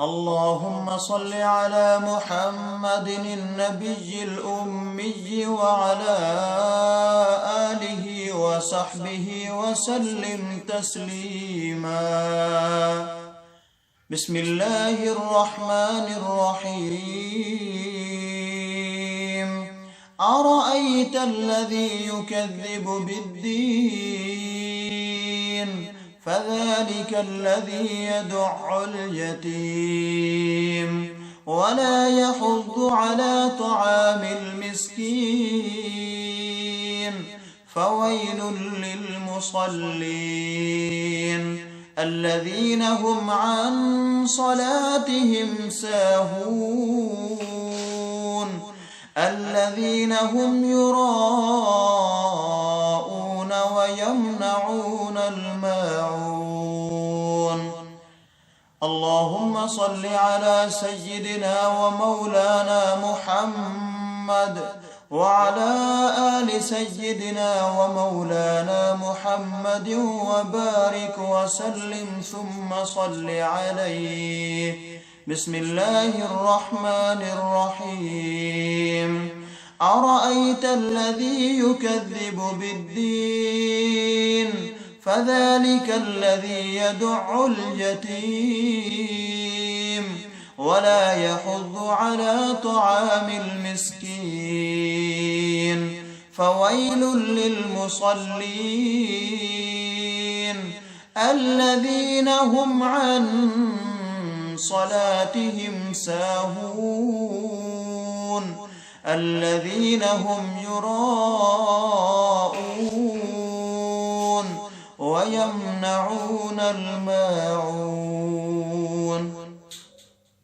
اللهم صل على محمد النبي الأمي وعلى آله وصحبه وسلم تسليما. بسم الله الرحمن الرحيم. أرأيت الذي يكذب بالدين فذلك الذي يدع اليتيم ولا يحض على طعام المسكين فويل للمصلين الذين هم عن صلاتهم ساهون الذين هم يراءون ويمنعون الماعون. اللهم صل على سيدنا ومولانا محمد وعلى آل سيدنا ومولانا محمد وبارك وسلم ثم صل عليه. بسم الله الرحمن الرحيم. أرأيت الذي يكذب بالدين فذلك الذي يدع اليتيم ولا يحض على طعام المسكين فويل للمصلين الذين هم عن صلاتهم ساهون الذين هم يراءون ويمنعون الماعون.